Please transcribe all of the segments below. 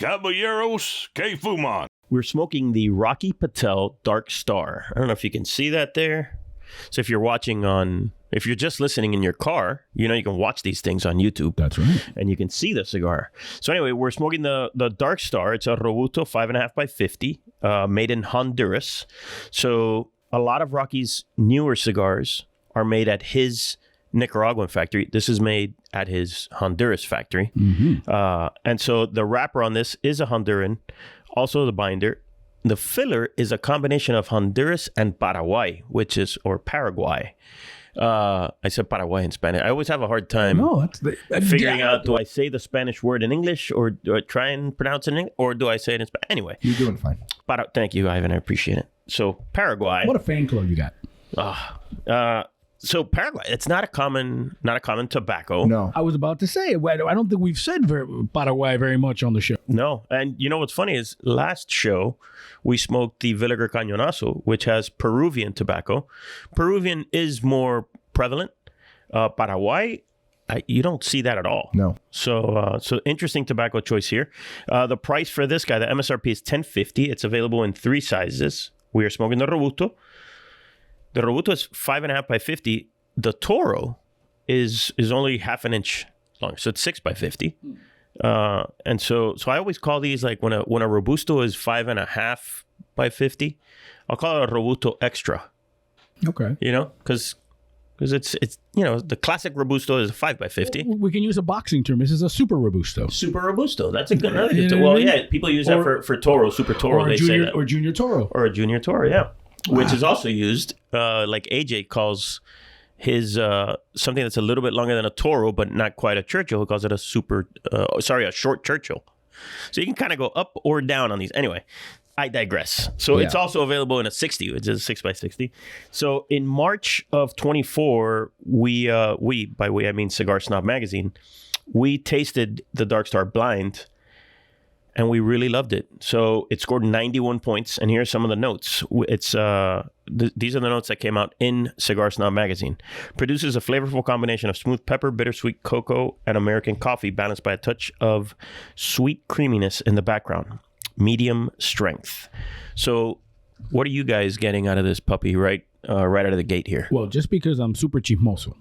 Caballeros que fuman. We're smoking the Rocky Patel Dark Star. I don't know if you can see that there. So if you're just listening in your car, you can watch these things on YouTube. That's right. And you can see the cigar. So anyway, we're smoking the Dark Star. It's a Robusto 5.5 by 50, made in Honduras. So a lot of Rocky's newer cigars are made at his Nicaraguan factory. This is made at his Honduras factory. Mm-hmm. And so the wrapper on this is a Honduran. Also the binder. The filler is a combination of Honduras and Paraguay, or Paraguay. I said Paraguay in Spanish. I always have a hard time figuring out, do I say the Spanish word in English or do I try and pronounce it in English or do I say it in Spanish? Anyway. You're doing fine. Thank you, Ivan. I appreciate it. So Paraguay. What a fan club you got. So Paraguay, it's not a common tobacco. No. I was about to say, I don't think we've said Paraguay very much on the show. No. And you know what's funny is last show, we smoked the Villiger Cañonazo, which has Peruvian tobacco. Peruvian is more prevalent. Paraguay, you don't see that at all. No. So interesting tobacco choice here. The price for this guy, the MSRP is $10.50. It's available in 3 sizes. We are smoking the Robusto. The Robusto is 5.5 by 50. The Toro is only half an inch long, so it's 6 by 50. And so I always call these like when a Robusto is 5.5 by 50, I'll call it a Robusto Extra. Okay. Because it's the classic Robusto is a 5 by 50. We can use a boxing term. This is a super Robusto. Super Robusto. That's a good another. Well, yeah, people use that for Toro, Super Toro. They say that. Or Junior Toro. Or a Junior Toro, yeah. Which is also used, like AJ calls his something that's a little bit longer than a Toro, but not quite a Churchill. He calls it a short Churchill. So you can kind of go up or down on these. Anyway, I digress. So It's also available in a 60, which is a 6 by 60. So in March of 24, we by we I mean Cigar Snob magazine, we tasted the Dark Star blind. And we really loved it. So it scored 91 points. And here are some of the notes. It's these are the notes that came out in Cigar Snob magazine. Produces a flavorful combination of smooth pepper, bittersweet cocoa, and American coffee, balanced by a touch of sweet creaminess in the background. Medium strength. So what are you guys getting out of this puppy right out of the gate here? Well, just because I'm super chismoso.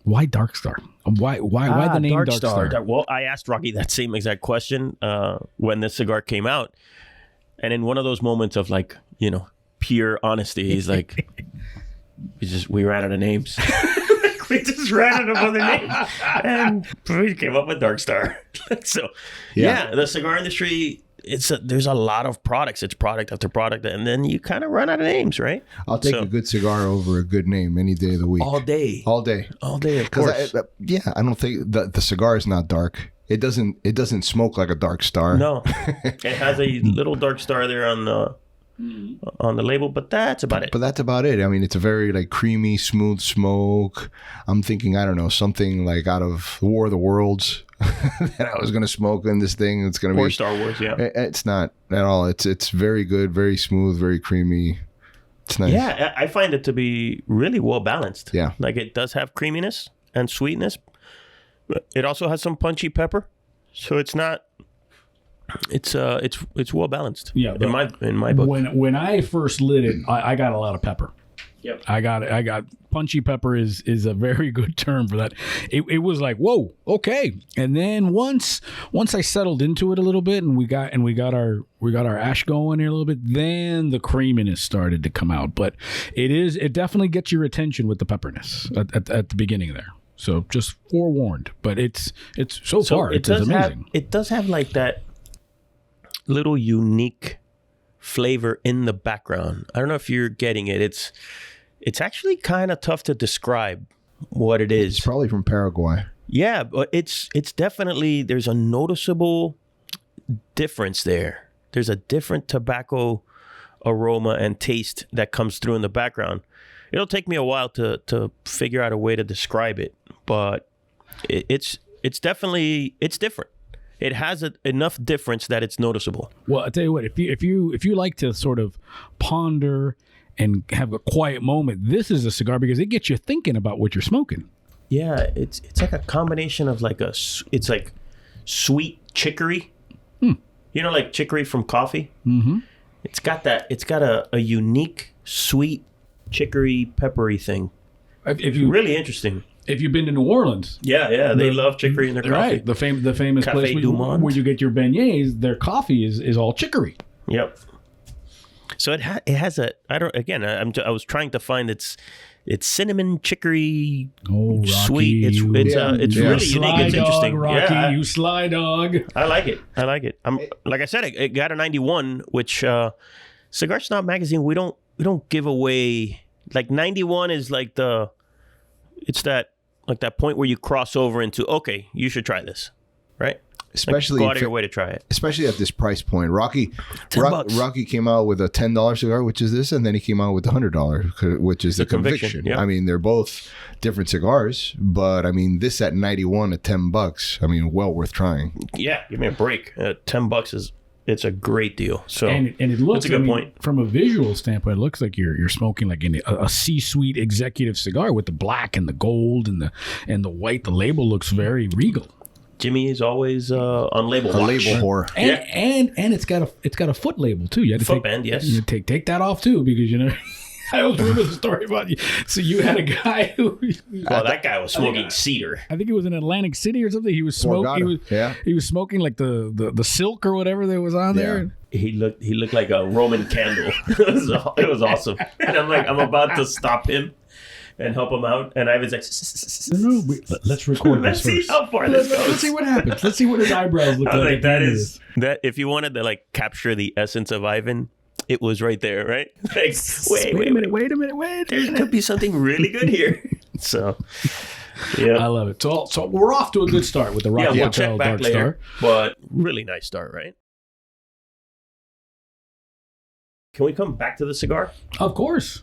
Why Dark Star? Why the name Dark Star? Well, I asked Rocky that same exact question when this cigar came out. And in one of those moments of pure honesty, he's like, we ran out of names. We just ran out of other names. And we came up with Dark Star. So, the cigar industry, there's a lot of products. It's product after product. And then you kind of run out of names, right? I'll take a good cigar over a good name any day of the week. All day, of course. I don't think the cigar is not dark. It doesn't smoke like a Dark Star. No, it has a little Dark Star there on the label, but that's about it. But that's about it. I mean, it's a very creamy, smooth smoke. I'm thinking, I don't know, something like out of War of the Worlds that I was going to smoke in this thing. It's going to be Star Wars. Yeah, it's not at all. It's very good, very smooth, very creamy. It's nice. Yeah, I find it to be really well balanced. Yeah, it does have creaminess and sweetness. But it also has some punchy pepper, so it's not. It's well balanced. Yeah, in my book. When I first lit it, I got a lot of pepper. Yep. I got punchy pepper is a very good term for that. It was like, whoa, okay. And then once I settled into it a little bit and we got our ash going here a little bit, then the creaminess started to come out. But it definitely gets your attention with the pepperness at the beginning there. So just forewarned. But it's amazing. It does have like that little unique flavor in the background. I don't know if you're getting it. It's actually kind of tough to describe what it is. It's probably from Paraguay. Yeah, but it's definitely, there's a noticeable difference there. There's a different tobacco aroma and taste that comes through in the background. It'll take me a while to figure out a way to describe it, but it's definitely, it's different. It has enough difference that it's noticeable. Well, I tell you what, if you like to sort of ponder and have a quiet moment, this is a cigar because it gets you thinking about what you're smoking. Yeah, it's like a combination of it's like sweet chicory You know, like chicory from coffee. Mm-hmm. It's got a unique sweet chicory peppery thing. If you really interesting. If you've been to New Orleans, they love chicory in their coffee. Right, the famous Café place where you get your beignets, their coffee is all chicory. Yep. So it has a I was trying to find its cinnamon chicory sweet. It's really unique. It's interesting. Rocky, you sly dog. I like it. I'm like I said, it got a 91, which Cigar Snob magazine we don't give away. Like 91 is like that point where you cross over into, okay, you should try this, right? Especially go out of your way to try it. Especially at this price point. Rocky came out with a $10 cigar, which is this, and then he came out with the $100, which is the Conviction. Yeah. I mean, they're both different cigars, but I mean, this at 91 at $10. I mean, well worth trying. Yeah, give me a break. $10 it's a great deal. So and it looks, that's a good point. From a visual standpoint, it looks like you're smoking like a C-suite executive cigar with the black and the gold and the white. The label looks very regal. Jimmy is always on label watch. A label whore. And it's got a foot label too. You had to footband, yes. You take that off too, because I always remember the story about you. So you had a guy who that guy was smoking cedar. I think it was in Atlantic City or something. He was smoking. He was smoking like the silk or whatever that was on there. He looked like a Roman candle. It was awesome. And I'm about to stop him and help him out, and I was like, let's record let's this see how far this goes. Let's see what happens. Let's see what his eyebrows look like. That if you wanted to like capture the essence of Ivan, it was right there, right? Like, wait a minute. There could be something really good here. So, yeah, I love it. So we're off to a good start with the Rocky Patel Dark Star, but really nice start, right? Can we come back to the cigar? Of course.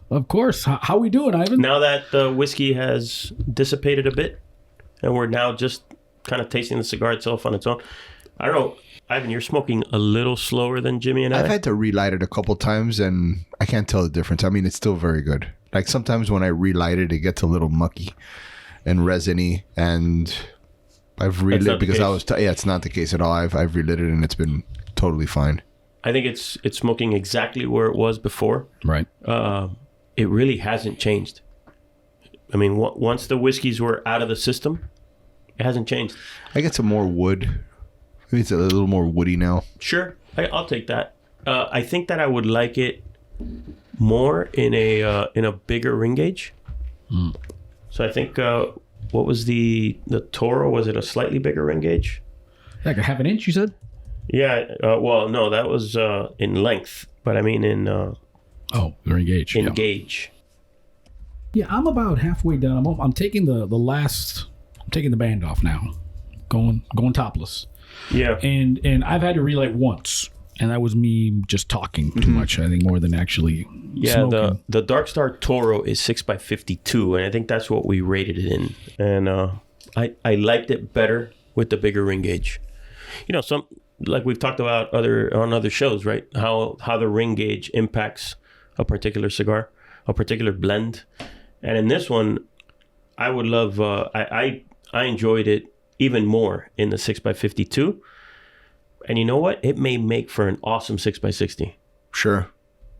How we doing, Ivan? Now that the whiskey has dissipated a bit, and we're now just kind of tasting the cigar itself on its own. I don't know, Ivan, you're smoking a little slower than Jimmy and I. I've had to relight it a couple times, and I can't tell the difference. I mean, it's still very good. Like sometimes when I relight it, it gets a little mucky and resiny, and I've relit it because it's not the case at all. I've relit it, and it's been totally fine. I think it's smoking exactly where it was before. Right. It really hasn't changed. I mean, once the whiskeys were out of the system, it hasn't changed. I get some more wood. Maybe it's a little more woody now. Sure, I'll take that. I think that I would like it more in a bigger ring gauge. Mm. So I think what was the Toro? Was it a slightly bigger ring gauge? Like a half an inch, you said? Yeah, well, no, that was in length, but I mean in... they're engaged. Engage. Yeah, I'm about halfway done. I'm taking the band off now, going topless. Yeah. And I've had to relight once, and that was me just talking too much, I think, more than actually smoking. The Dark Star Toro is 6x52, and I think that's what we rated it in. And I liked it better with the bigger ring gauge. You know, like we've talked about on other shows, right? How the ring gauge impacts a particular cigar, a particular blend. And in this one, I would love, I enjoyed it even more in the 6x52. And you know what? It may make for an awesome 6x60. Sure.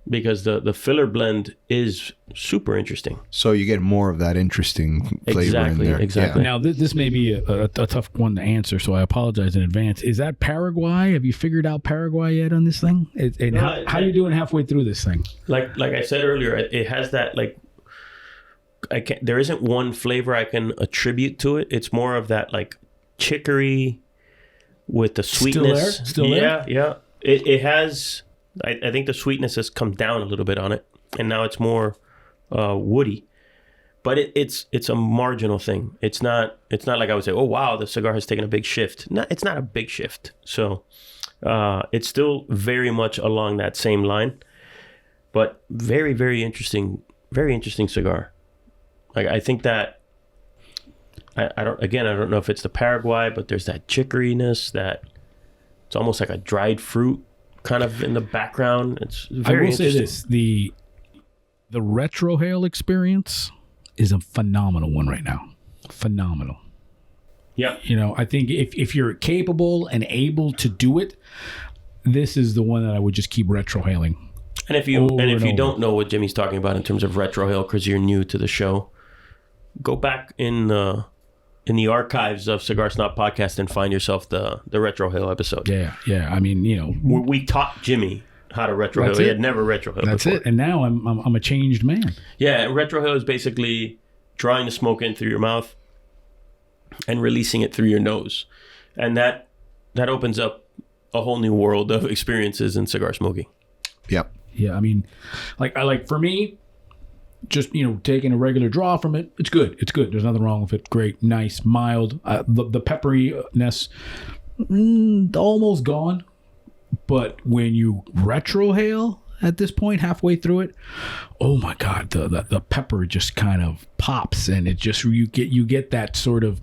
Because the filler blend is super interesting. So you get more of that interesting flavor in there. Exactly. Now, this may be a tough one to answer, so I apologize in advance. Is that Paraguay? Have you figured out Paraguay yet on this thing? And how are you doing halfway through this thing? Like I said earlier, it has that, like, there isn't one flavor I can attribute to it. It's more of that, like, chicory with the sweetness. Still there? Yeah. It has... I think the sweetness has come down a little bit on it, and now it's more woody. But it's a marginal thing. It's not like I would say, oh wow, the cigar has taken a big shift. No, it's not a big shift. So it's still very much along that same line, but very, very interesting cigar. Like I think that I don't know if it's the Paraguay, but there's that chicoryness that it's almost like a dried fruit kind of in the background. It's very interesting. I will say this, the Retrohaling experience is a phenomenal one right now. Phenomenal. Yeah. You know, I think if you're capable and able to do it, this is the one that I would just keep retrohaling. And if you don't know what Jimmy's talking about in terms of retrohale, because you're new to the show, go back in the archives of Cigar Snob Podcast and find yourself the retrohale episode. Yeah. I mean, we taught Jimmy how to retrohale. He had never retrohaled That's before. it. And now I'm a changed man. Yeah, retrohale is basically drawing the smoke in through your mouth and releasing it through your nose, and that opens up a whole new world of experiences in cigar smoking. Yep. Yeah, I mean, for me, just taking a regular draw from it, it's good. There's nothing wrong with it. Great, nice, mild. The pepperiness almost gone, but when you retrohale at this point, halfway through it, oh my God, the pepper just kind of pops, and it just you get that sort of.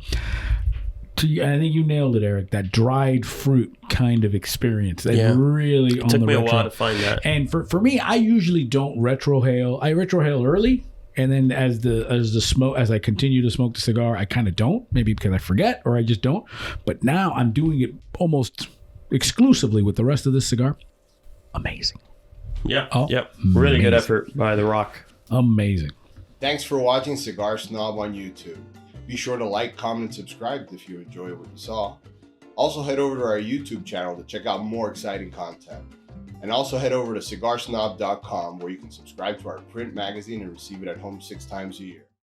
I think you nailed it, Eric. That dried fruit kind of experience. That really it took me a while to find that. And for me, I usually don't retrohale. I retrohale early, and then as I continue to smoke the cigar, I kind of don't. Maybe because I forget or I just don't. But now I'm doing it almost exclusively with the rest of this cigar. Amazing. Yeah. Really good effort by The Rock. Amazing. Thanks for watching Cigar Snob on YouTube. Be sure to like, comment, and subscribe if you enjoy what you saw. Also head over to our YouTube channel to check out more exciting content. And also head over to cigarsnob.com where you can subscribe to our print magazine and receive it at home 6 times a year.